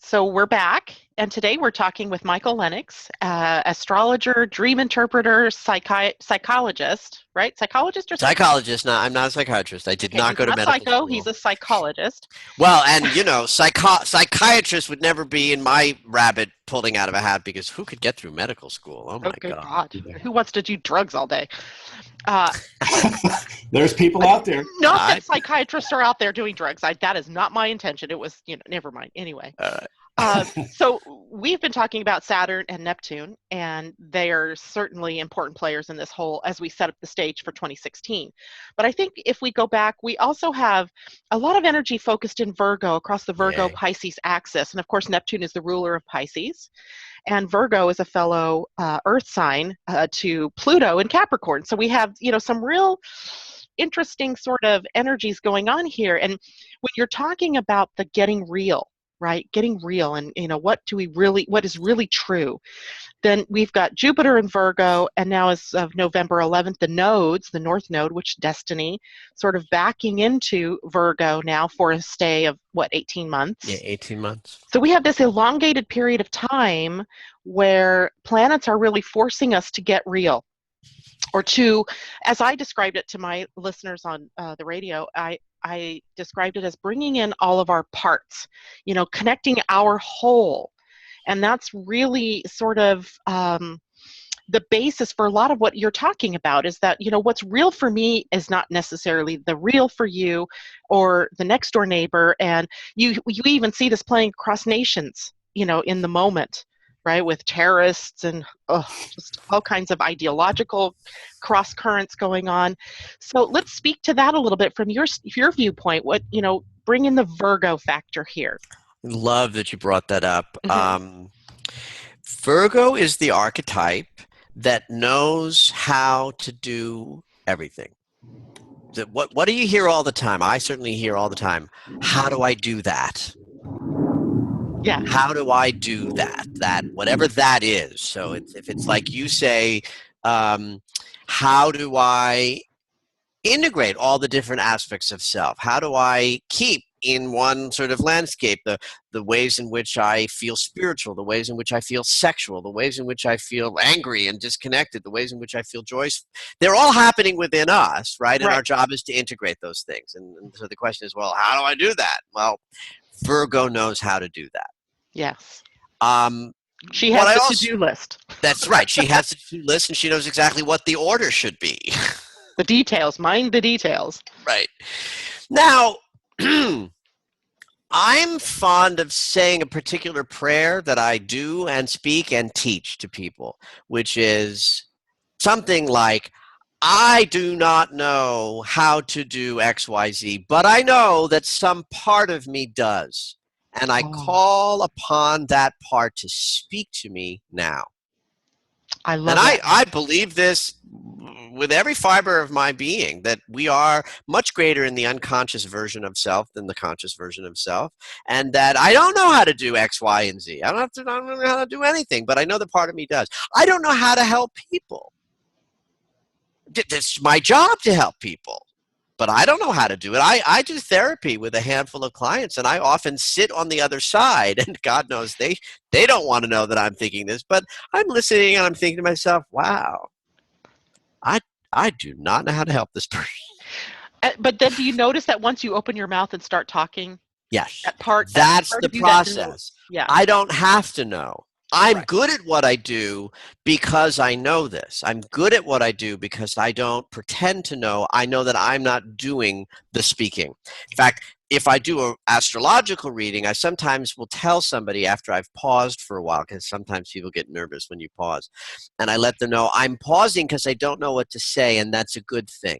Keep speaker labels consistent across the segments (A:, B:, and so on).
A: So we're back, and today we're talking with Michael Lennox, astrologer, dream interpreter, psychologist, right? Psychologist or psychiatrist?
B: Psychologist. No, I'm not a psychiatrist. I did
A: Okay,
B: not
A: he's
B: go to
A: not
B: medical
A: psycho, he's
B: school.
A: a psychologist.
B: Well, and psychiatrist would never be in my rabbit pulling out of a hat because who could get through medical school? Oh
A: Oh,
B: my
A: good
B: God.
A: God. Who wants to do drugs all day? Uh,
C: There's people out there.
A: Not
B: I,
A: that psychiatrists are out there doing drugs. That is not my intention. It was, never mind. Anyway.
B: all right.
A: So we've been talking about Saturn and Neptune, and they are certainly important players in this whole, as we set up the stage for 2016. But I think if we go back, we also have a lot of energy focused in Virgo, across the
B: Yay.
A: Virgo-Pisces axis. And of course, Neptune is the ruler of Pisces, and Virgo is a fellow Earth sign to Pluto in Capricorn. So we have, some real interesting sort of energies going on here. And when you're talking about the getting real, right, getting real, and what is really true, then we've got Jupiter in Virgo, and now as of November 11th, the North Node, which destiny, sort of backing into Virgo now for a stay of 18
B: Yeah,
A: months.
B: 18 months.
A: So we have this elongated period of time where planets are really forcing us to get real, or to, as I described it to my listeners on the radio, I described it as bringing in all of our parts, connecting our whole. And that's really sort of the basis for a lot of what you're talking about, is that, what's real for me is not necessarily the real for you or the next door neighbor. And you even see this playing across nations, in the moment, right, with terrorists and just all kinds of ideological cross currents going on. So let's speak to that a little bit from your viewpoint. What, bring in the Virgo factor here.
B: Love that you brought that up.
A: Mm-hmm.
B: Virgo is the archetype that knows how to do everything. What do you hear all the time? I certainly hear all the time. How do I do that?
A: Yeah.
B: How do I do that? That whatever that is. So if it's like you say, how do I integrate all the different aspects of self? How do I keep in one sort of landscape the ways in which I feel spiritual, the ways in which I feel sexual, the ways in which I feel angry and disconnected, the ways in which I feel joyous? They're all happening within us, right? And
A: Right.
B: our job is to integrate those things. And so the question is, well, how do I do that? Well, Virgo knows how to do that.
A: Yes.
B: Um,
A: She
B: what
A: has
B: I
A: the
B: also,
A: to-do list.
B: that's right. She has the to-do list, and she knows exactly what the order should be.
A: The details. Mind the details.
B: Right. Now, I'm fond of saying a particular prayer that I do and speak and teach to people, which is something like, I do not know how to do XYZ, but I know that some part of me does. And I
A: Oh,
B: call upon that part to speak to me now.
A: I
B: And
A: love that.
B: I believe this with every fiber of my being, that we are much greater in the unconscious version of self than the conscious version of self. And that I don't know how to do X, Y, and Z. I don't know how to do anything, but I know the part of me does. I don't know how to help people. It's my job to help people, but I don't know how to do it. I do therapy with a handful of clients, and I often sit on the other side, and God knows they don't want to know that I'm thinking this, but I'm listening and I'm thinking to myself, wow, I do not know how to help this person.
A: But then do you notice that once you open your mouth and start talking,
B: Yes,
A: that
B: that's
A: part
B: the
A: of you that knows,
B: process.
A: yeah,
B: I don't have to know. I'm
A: right,
B: good at what I do because I know this. I'm good at what I do because I don't pretend to know. I know that I'm not doing the speaking. In fact, if I do an astrological reading, I sometimes will tell somebody after I've paused for a while, because sometimes people get nervous when you pause, and I let them know I'm pausing because I don't know what to say, and that's a good thing.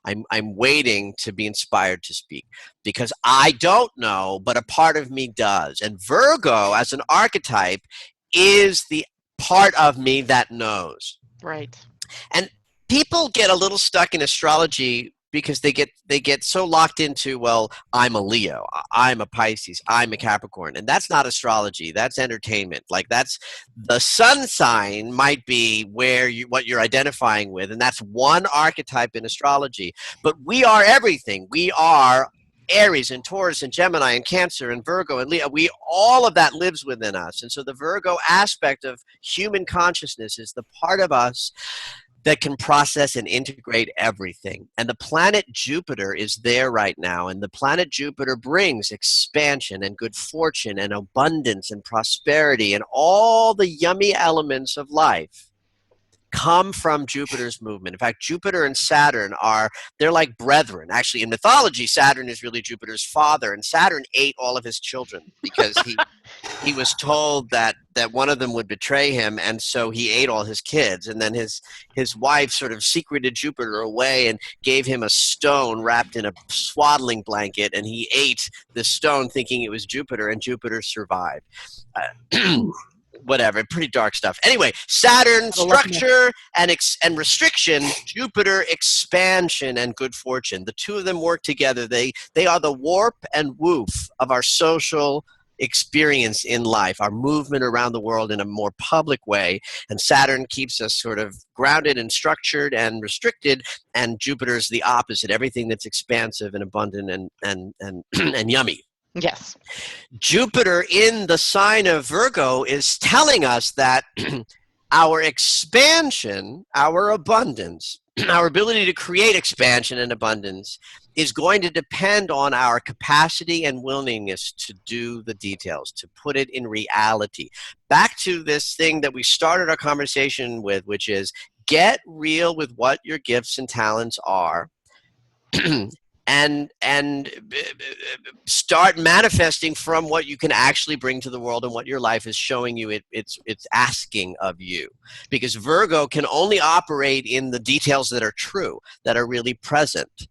B: I'm waiting to be inspired to speak because I don't know, but a part of me does. And Virgo, as an archetype, is the part of me that knows.
A: right.
B: And people get a little stuck in astrology because they get so locked into, well, I'm a Leo, I'm a Pisces, I'm a Capricorn, and that's not astrology. That's entertainment. Like, that's the sun sign might be what you're identifying with, and that's one archetype in astrology. But we are everything. We are Aries and Taurus and Gemini and Cancer and Virgo and Leo. All of that lives within us. And so the Virgo aspect of human consciousness is the part of us that can process and integrate everything. And the planet Jupiter is there right now. And the planet Jupiter brings expansion and good fortune and abundance and prosperity and all the yummy elements of life come from Jupiter's movement. In fact, Jupiter and Saturn they're like brethren. Actually, in mythology, Saturn is really Jupiter's father, and Saturn ate all of his children because he was told that one of them would betray him, and so he ate all his kids. And then his wife sort of secreted Jupiter away and gave him a stone wrapped in a swaddling blanket, and he ate the stone thinking it was Jupiter, and Jupiter survived. Whatever, pretty dark stuff. Anyway, Saturn, structure and restriction, Jupiter, expansion and good fortune. The two of them work together. They are the warp and woof of our social experience in life, our movement around the world in a more public way. And Saturn keeps us sort of grounded and structured and restricted, and Jupiter's the opposite, everything that's expansive and abundant and and yummy.
A: Yes.
B: Jupiter in the sign of Virgo is telling us that our expansion, our abundance, our ability to create expansion and abundance is going to depend on our capacity and willingness to do the details, to put it in reality. Back to this thing that we started our conversation with, which is get real with what your gifts and talents are. And start manifesting from what you can actually bring to the world and what your life is showing you it's asking of you. Because Virgo can only operate in the details that are true, that are really present.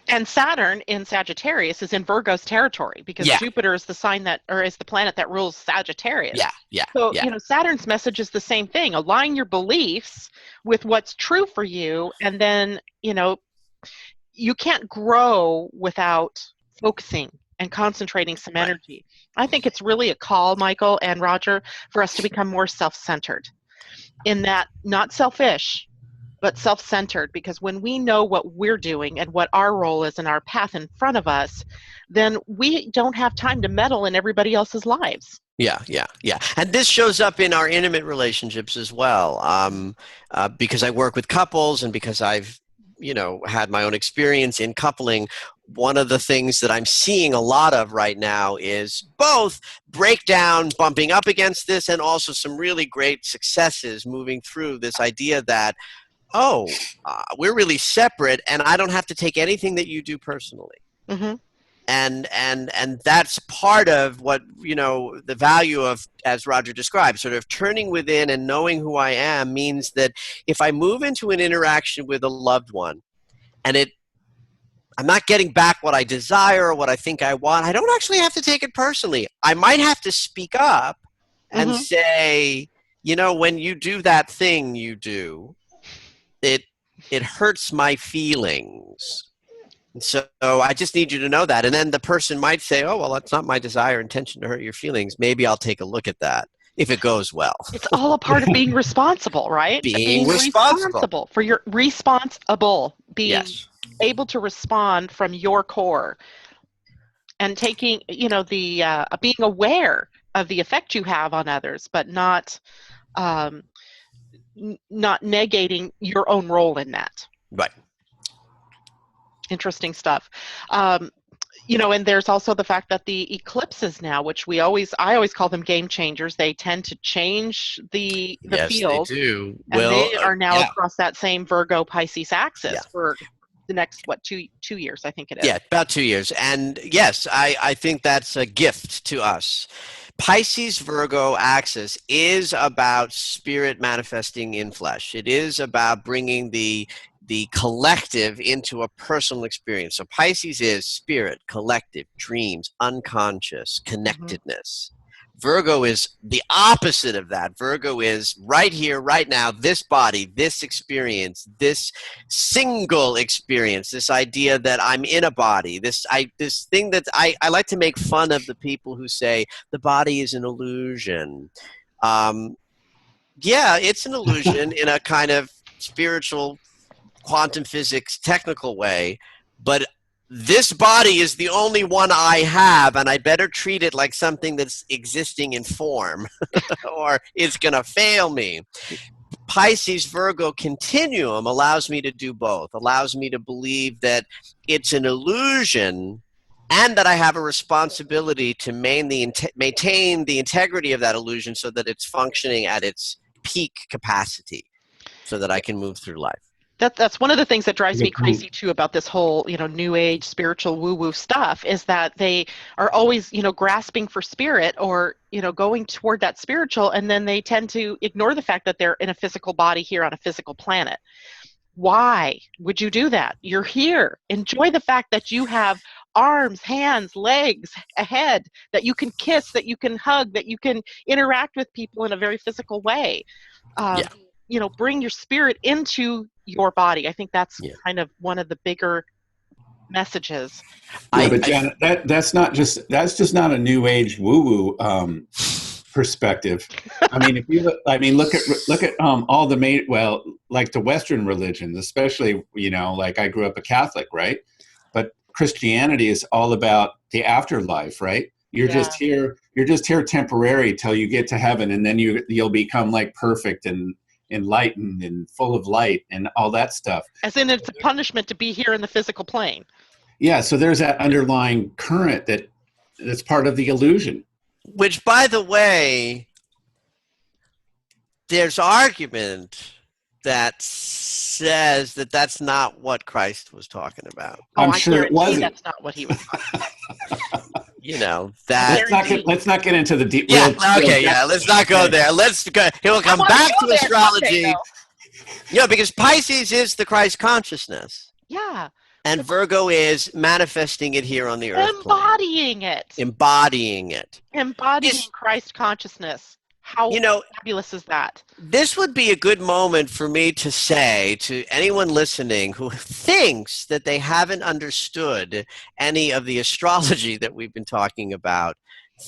A: And Saturn in Sagittarius is in Virgo's territory because Jupiter is the is the planet that rules Sagittarius. So, Saturn's message is the same thing. Align your beliefs with what's true for you, and then, you can't grow without focusing and concentrating some energy. I think it's really a call, Michael and Roger, for us to become more self-centered, in that not selfish, but self-centered, because when we know what we're doing and what our role is and our path in front of us, then we don't have time to meddle in everybody else's lives.
B: Yeah. And this shows up in our intimate relationships as well, because I work with couples and because I've had my own experience in coupling. One of the things that I'm seeing a lot of right now is both breakdown, bumping up against this, and also some really great successes moving through this idea that, we're really separate and I don't have to take anything that you do personally.
A: Mm-hmm.
B: And that's part of what, the value of, as Roger described, sort of turning within and knowing who I am means that if I move into an interaction with a loved one and I'm not getting back what I desire or what I think I want, I don't actually have to take it personally. I might have to speak up and say, when you do that thing you do, it hurts my feelings. So I just need you to know that. And then the person might say, oh, well, that's not my desire or intention to hurt your feelings. Maybe I'll take a look at that if it goes well.
A: It's all a part of being responsible, right?
B: Being responsible.
A: For your being able to respond from your core and taking, the being aware of the effect you have on others, but not negating your own role in that.
B: Right.
A: Interesting stuff. And there's also the fact that the eclipses now, which I always call them game changers. They tend to change the field.
B: They do.
A: And they are now across that same Virgo Pisces axis for the next, 2 years, I think it is.
B: Yeah, about 2 years. And yes, I think that's a gift to us. Pisces Virgo axis is about spirit manifesting in flesh. It is about bringing the collective into a personal experience. So Pisces is spirit, collective, dreams, unconscious, connectedness. Virgo is the opposite of that. Virgo is right here, right now, this body, this experience, this single experience, this idea that I'm in a body, this thing that I like to make fun of the people who say the body is an illusion. It's an illusion in a kind of spiritual quantum physics technical way, but this body is the only one I have, and I better treat it like something that's existing in form, or it's going to fail me. Pisces Virgo continuum allows me to do both, allows me to believe that it's an illusion and that I have a responsibility to maintain the integrity of that illusion so that it's functioning at its peak capacity so that I can move through life.
A: That's one of the things that drives me
C: Good point.
A: crazy too about this whole, new age spiritual woo-woo stuff is that they are always, grasping for spirit or, going toward that spiritual, and then they tend to ignore the fact that they're in a physical body here on a physical planet. Why would you do that? You're here. Enjoy the fact that you have arms, hands, legs, a head, that you can kiss, that you can hug, that you can interact with people in a very physical way.
B: Yeah.
A: Bring your spirit into your body. I think that's
B: Yeah.
A: kind of one of the bigger messages.
C: Yeah, but Janet, that's just not a new age woo woo perspective. I mean, if you look at all the like the Western religions, especially like I grew up a Catholic, right? But Christianity is all about the afterlife, right? You're just here. You're just here temporary till you get to heaven, and then you'll become like perfect and enlightened and full of light and all that stuff.
A: As in, it's a punishment to be here in the physical plane.
C: Yeah, so there's that underlying current that's part of the illusion.
B: Which, by the way, there's argument that says that that's not what Christ was talking about.
C: I'm sure it wasn't.
A: That's not what he was talking about.
C: Let's not get into the deep.
B: Yeah. Okay. Yeah. Let's not go there. Let's go. He'll come back to astrology. Yeah, because Pisces is the Christ consciousness.
A: Yeah.
B: And Virgo is manifesting it here on the earth.
A: Embodying it.
B: Embodying
A: Christ consciousness. How fabulous is that?
B: This would be a good moment for me to say to anyone listening who thinks that they haven't understood any of the astrology that we've been talking about,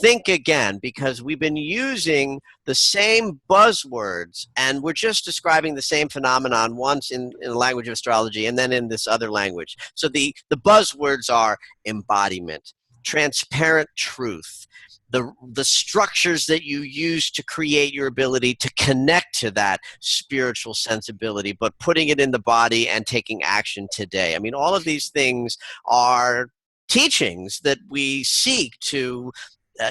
B: think again, because we've been using the same buzzwords and we're just describing the same phenomenon once in the language of astrology and then in this other language. So the buzzwords are embodiment, transparent truth, the structures that you use to create your ability to connect to that spiritual sensibility, but putting it in the body and taking action today. I mean, all of these things are teachings that we seek to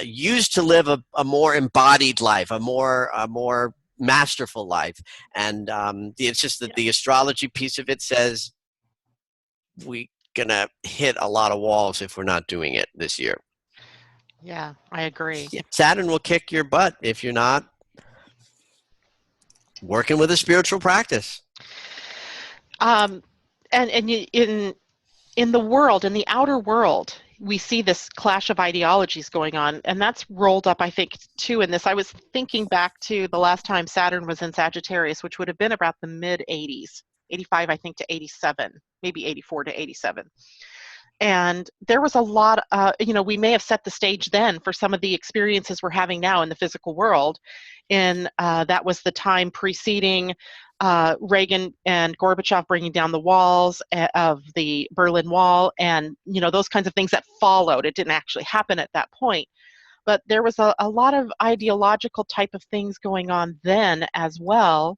B: use to live a more embodied life, a more masterful life. And it's just that the astrology piece of it says we're gonna hit a lot of walls if we're not doing it this year.
A: Yeah, I agree.
B: Saturn will kick your butt if you're not working with a spiritual practice.
A: And in the world, in the outer world, we see this clash of ideologies going on, and that's rolled up, I think, too, in this. I was thinking back to the last time Saturn was in Sagittarius, which would have been about the mid-80s, 85, I think, to 87, maybe 84 to 87. And there was a lot, we may have set the stage then for some of the experiences we're having now in the physical world. And that was the time preceding Reagan and Gorbachev bringing down the walls of the Berlin Wall and, those kinds of things that followed. It didn't actually happen at that point. But there was a lot of ideological type of things going on then as well.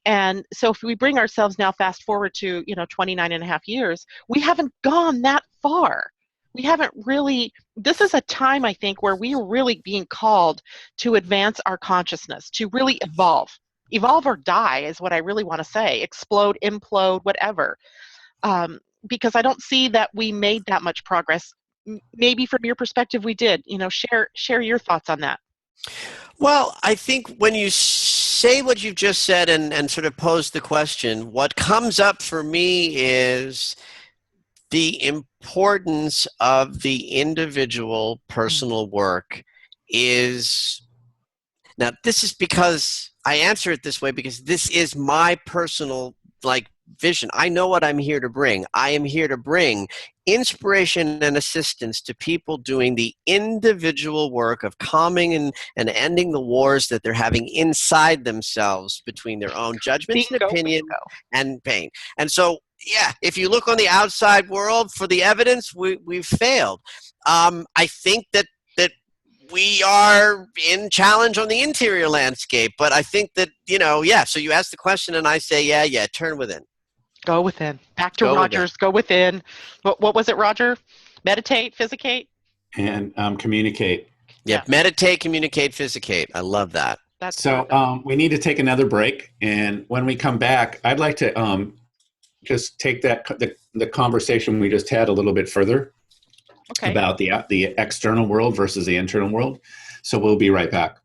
A: And so if we bring ourselves now fast forward to, 29 and a half years, we haven't gone that far. We haven't really, this is a time, I think, where we are really being called to advance our consciousness, to really evolve. Evolve or die is what I really want to say. Explode, implode, whatever. Because I don't see that we made that much progress. Maybe from your perspective, we did. Share your thoughts on that.
B: Well, I think when you say what you've just said and sort of pose the question, what comes up for me is the importance of the individual personal work is, now this is because I answer it this way because this is my personal vision. I know what I'm here to bring. I am here to bring inspiration and assistance to people doing the individual work of calming and ending the wars that they're having inside themselves between their own judgments and
A: Bingo,
B: opinion
A: bingo.
B: and pain. And so, yeah, if you look on the outside world for the evidence, we've failed. I think that we are in challenge on the interior landscape, but I think that, so you ask the question and I say, yeah, turn within.
A: Go within. Back to
B: Go within.
A: Roger's. Go within. What was it, Roger? Meditate, physicate,
C: and communicate.
B: Yep.
A: Yes.
B: Meditate, communicate, physicate. I love that.
A: That's
C: So we need to take another break, and when we come back, I'd like to just take the conversation we just had a little bit further
A: okay.
C: about the external world versus the internal world. So we'll be right back.